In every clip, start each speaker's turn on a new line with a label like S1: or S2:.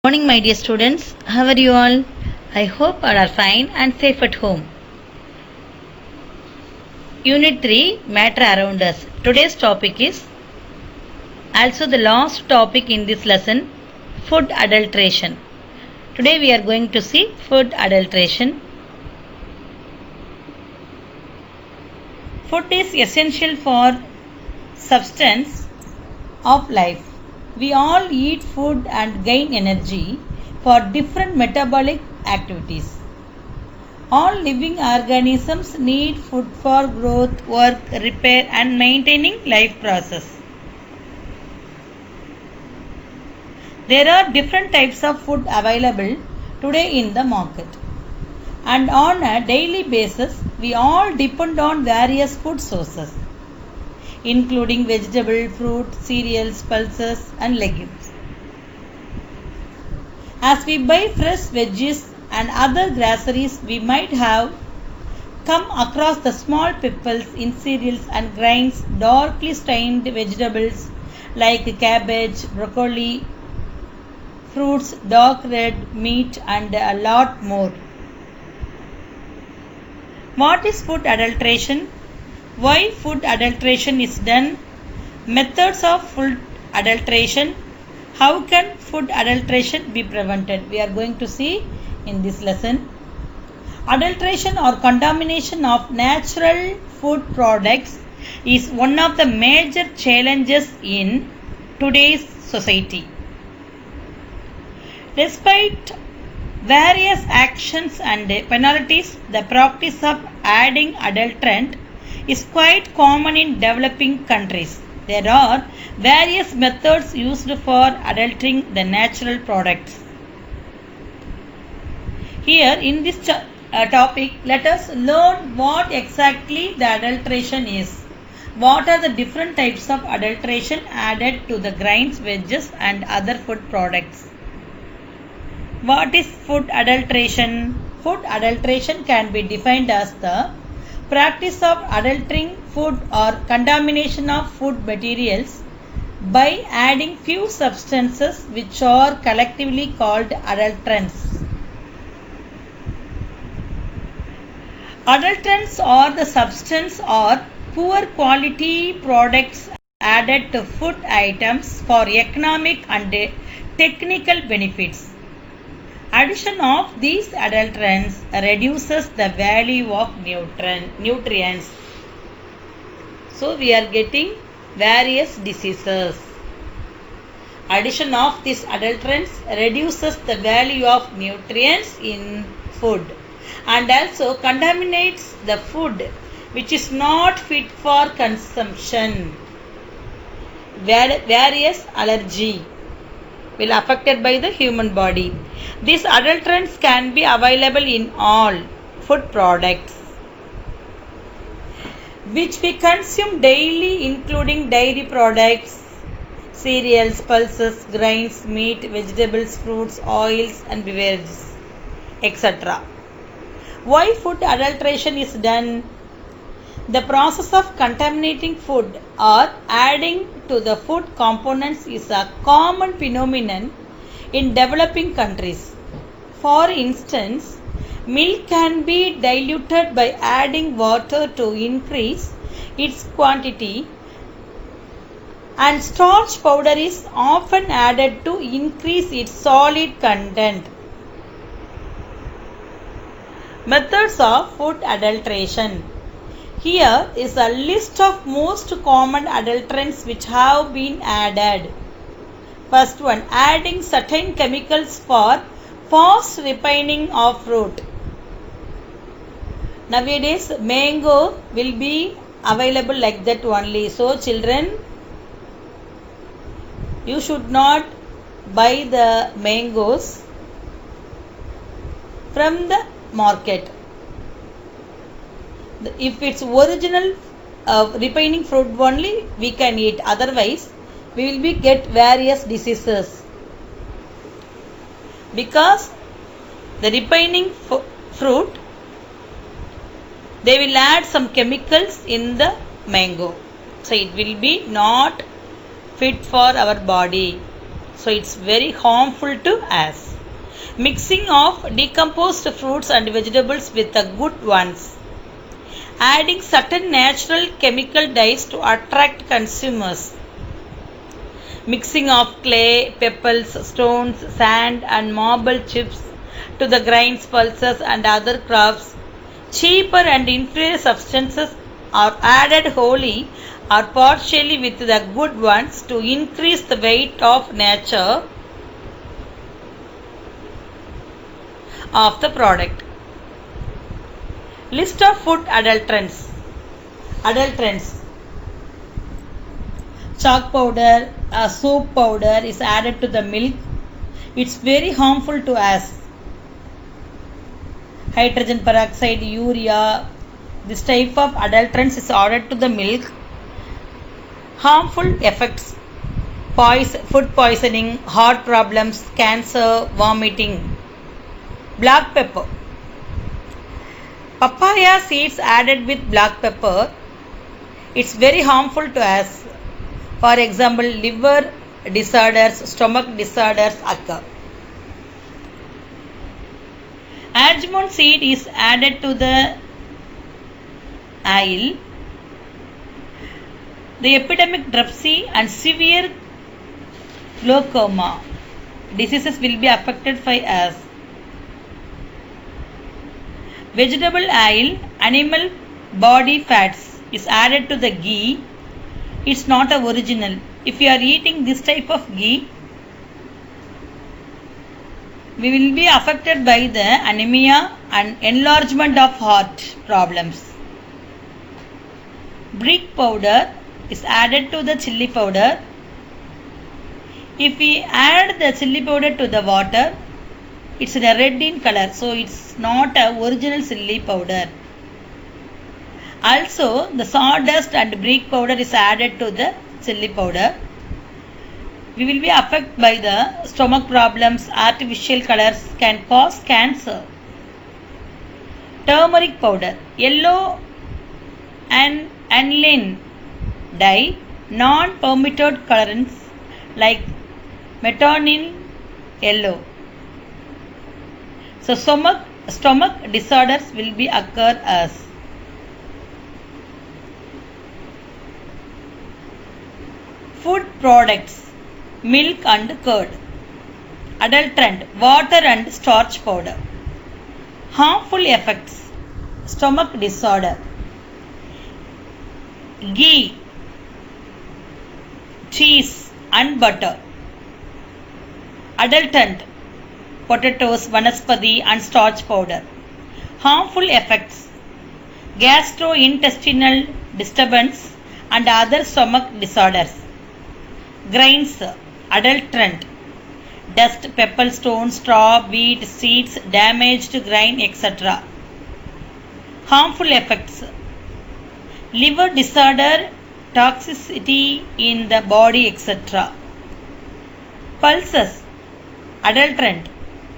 S1: Morning, my dear students. How are you all? I hope all are fine and safe at home. Unit 3, Matter Around Us. Today's topic is also the last topic in this lesson, food adulteration. Today we are going to see food adulteration. Food is essential for substance of life. We all eat food and gain energy for different metabolic activities. All living organisms need food for growth, work, repair and maintaining life process. There are different types of food available today in the market. And on a daily basis, we all depend on various food sources, including vegetable, fruit, cereals, pulses and legumes. As we buy fresh veggies and other groceries, we might have come across the small pimples in cereals and grains, darkly stained vegetables like cabbage, broccoli, fruits, dark red, meat and a lot more. What is food adulteration? Why food adulteration is done? Methods of food adulteration. How can food adulteration be prevented? We are going to see in this lesson. Adulteration or contamination of natural food products is one of the major challenges in today's society. Despite various actions and penalties, the practice of adding adulterant is quite common in developing countries. There are various methods used for adulterating the natural products. Here in this topic, let us learn what exactly the adulteration is. What are the different types of adulteration added to the grains, veggies and other food products? What is food adulteration? Food adulteration can be defined as the practice of adulterating food or contamination of food materials by adding few substances which are collectively called adulterants. Adulterants are the substance or poor quality products added to food items for economic and technical benefits. Addition of these adulterants reduces the value of nutrients. So we are getting various diseases. Addition of these adulterants reduces the value of nutrients in food and also contaminates the food which is not fit for consumption. Various allergy will affected by the human body. These adulterants can be available in all food products which we consume daily, including dairy products, cereals, pulses, grains, meat, vegetables, fruits, oils and beverages, etc. Why food adulteration is done? The process of contaminating food or adding to the food components is a common phenomenon in developing countries. For instance, milk can be diluted by adding water to increase its quantity, and starch powder is often added to increase its solid content. Methods of food adulteration. Here is a list of most common adulterants which have been added. First one, adding certain chemicals for fast ripening of fruit. Nowadays, mango will be available like that only. So, children, you should not buy the mangoes from the market. If it's original ripening fruit only, we can eat. Otherwise, we will be get various diseases. Because the ripening fruit, they will add some chemicals in the mango. So it will be not fit for our body. So it's very harmful to us. Mixing of decomposed fruits and vegetables with the good ones. Adding certain natural chemical dyes to attract consumers. Mixing of clay, pebbles, stones, sand and marble chips to the grains, pulses and other crops. Cheaper and inferior substances are added wholly or partially with the good ones to increase the weight of nature of the product. List of food adulterants. Chalk powder, soap powder is added to the milk. It's very harmful to us. Hydrogen peroxide, urea, this type of adulterants is added to the milk. Harmful effects: food poisoning, heart problems, cancer, vomiting. Black pepper. Papaya seeds added with black pepper, it's very harmful to us. For example, liver disorders, stomach disorders occur. Argemone seed is added to the oil. The epidemic dropsy and severe glaucoma diseases will be affected by us. Vegetable oil, animal body fats is added to the ghee. It's not a original. If you are eating this type of ghee, we will be affected by the anemia and enlargement of heart problems. Brick powder is added to the chili powder. If we add the chili powder to the water, it's a red in color, so it's not a original chili powder. Also, the sawdust and brick powder is added to the chili powder. We will be affected by the stomach problems. Artificial colors can cause cancer. Turmeric powder, yellow and aniline dye, non-permitted colorants like methionine yellow. So stomach disorders will be occur as. Food products, milk and curd. Adulterant, water and starch powder. Harmful effects, stomach disorder. Ghee, cheese and butter. Adulterant, potatoes, vanaspati and starch powder. Harmful effects, gastrointestinal disturbance and other stomach disorders. Grains, adulterant, dust, pebble, stone, straw, wheat, seeds, damaged grain, etc. Harmful effects, liver disorder, toxicity in the body, etc. Pulses, adulterant,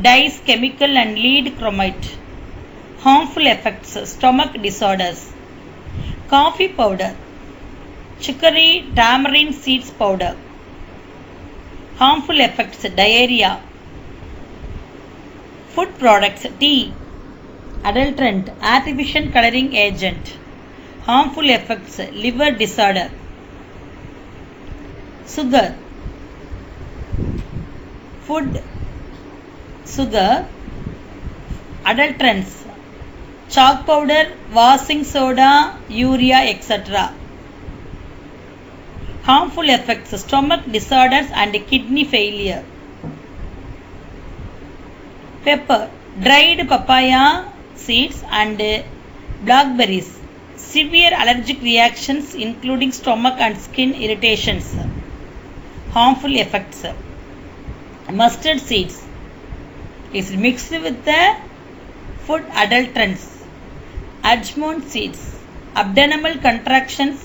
S1: dyes, chemical and lead chromate. Harmful effects, stomach disorders. Coffee powder, chicory, tamarind seeds powder. Harmful effects, diarrhea. Food products, tea, adulterant, artificial coloring agent. Harmful effects, liver disorder. Sugar, food sugar, adulterants, chalk powder, washing soda, urea, etc. Harmful effects: stomach disorders and kidney failure. Pepper, dried papaya seeds and blackberries. Severe allergic reactions including stomach and skin irritations. Harmful effects: mustard seeds is mixed with the food adulterants. Ajmon seeds, abdominal contractions,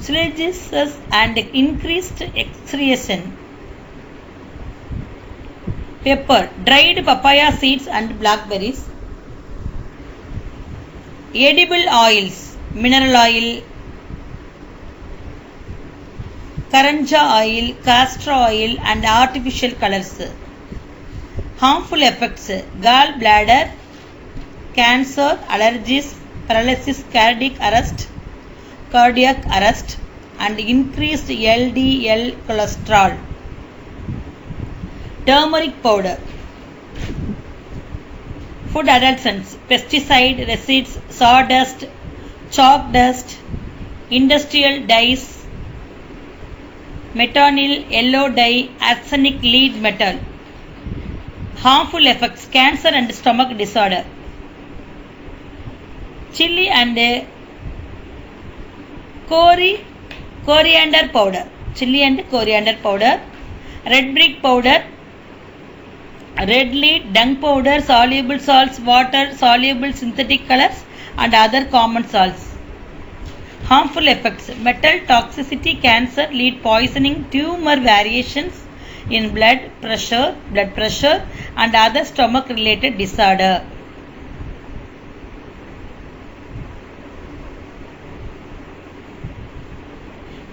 S1: sluggishness and increased excretion. Pepper, dried papaya seeds and blackberries. Edible oils, mineral oil, karanja oil, castor oil and artificial colors. Harmful effects: gallbladder cancer, allergies, paralysis, cardiac arrest and increased LDL cholesterol. Turmeric powder, food adulterants, pesticide residues, sawdust, chalk dust, industrial dyes, methanol, yellow dye, arsenic, lead metal. Harmful effects: cancer and stomach disorder. Chili and coriander powder, chili and coriander powder, red brick powder, red lead, dung powder, soluble salts, water soluble synthetic colors and other common salts. Harmful effects: metal toxicity, cancer, lead poisoning, tumor variations in blood pressure and other stomach related disorder.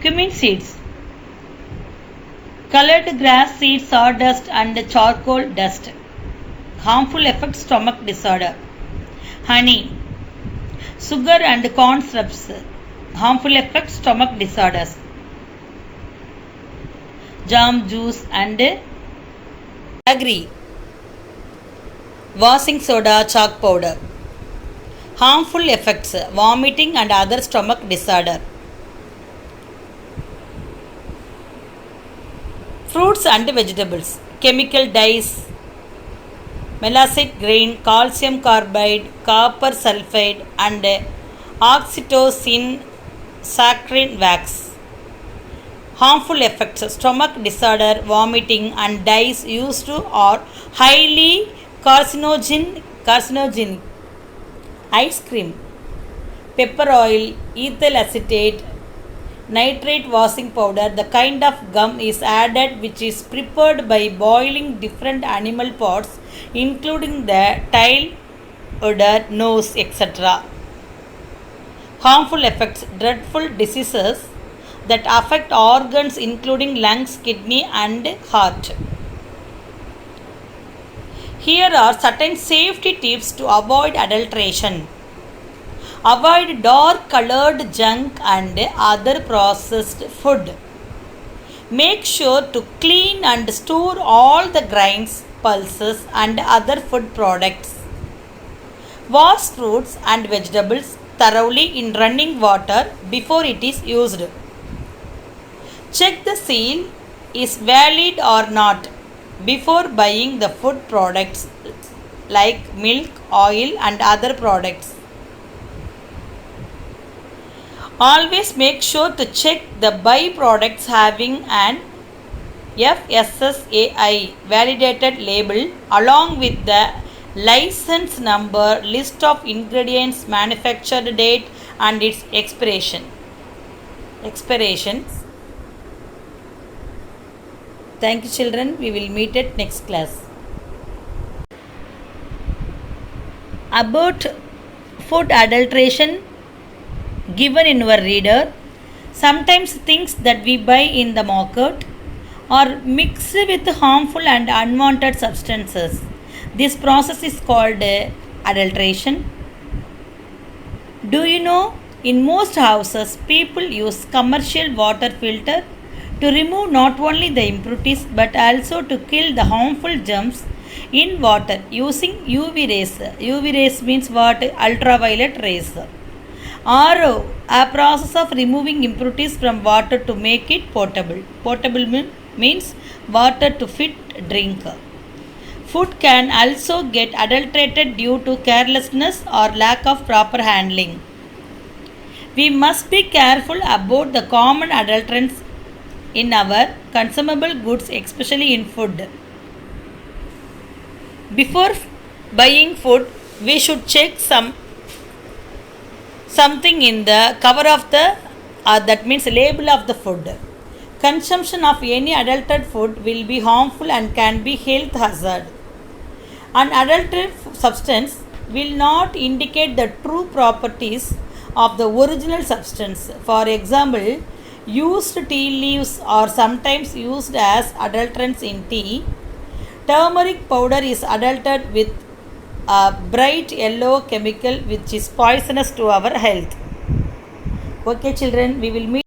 S1: Cumin seeds, colored grass seeds, sawdust and charcoal dust. Harmful effects: stomach disorder. Honey, sugar and corn syrups. Harmful effects: stomach disorders. Jam juice and jaggery, washing soda, chalk powder. Harmful effects: vomiting and other stomach disorder. Fruits and vegetables, chemical dyes, melassite grain, calcium carbide, copper sulfide and oxytocin saccharine wax. Harmful effects: stomach disorder, vomiting and dyes used are highly carcinogenic. Ice cream, pepper oil, ethyl acetate, nitrate washing powder. The kind of gum is added which is prepared by boiling different animal parts including the tail, udder, nose, etc. Harmful effects: dreadful diseases that affect organs including lungs, kidney and heart. Here are certain safety tips to avoid adulteration. Avoid dark colored junk and other processed food. Make sure to clean and store all the grains, pulses and other food products. Wash fruits and vegetables thoroughly in running water before it is used. Check the seal is valid or not before buying the food products like milk, oil and other products. Always make sure to check the byproducts having an FSSAI validated label along with the license number, list of ingredients, manufacture date and its expirations. Thank you children. We will meet at next class. About food adulteration given in our reader, sometimes things that we buy in the market are mixed with harmful and unwanted substances. This process is called adulteration. Do you know, in most houses people use commercial water filter to remove not only the impurities but also to kill the harmful germs in water using UV rays. UV rays means what? Ultraviolet rays. RO, a process of removing impurities from water to make it potable. Potable means water to fit drink. Food can also get adulterated due to carelessness or lack of proper handling. We must be careful about the common adulterants in our consumable goods, especially in food. Before buying food, we should check something in the cover of the that means label of the food. Consumption of any adulterated food will be harmful and can be health hazard. An adulterated substance will not indicate the true properties of the original substance. For example, used tea leaves are sometimes used as adulterants in tea. Turmeric powder is adulterated with a bright yellow chemical which is poisonous to our health. Okay children, we will meet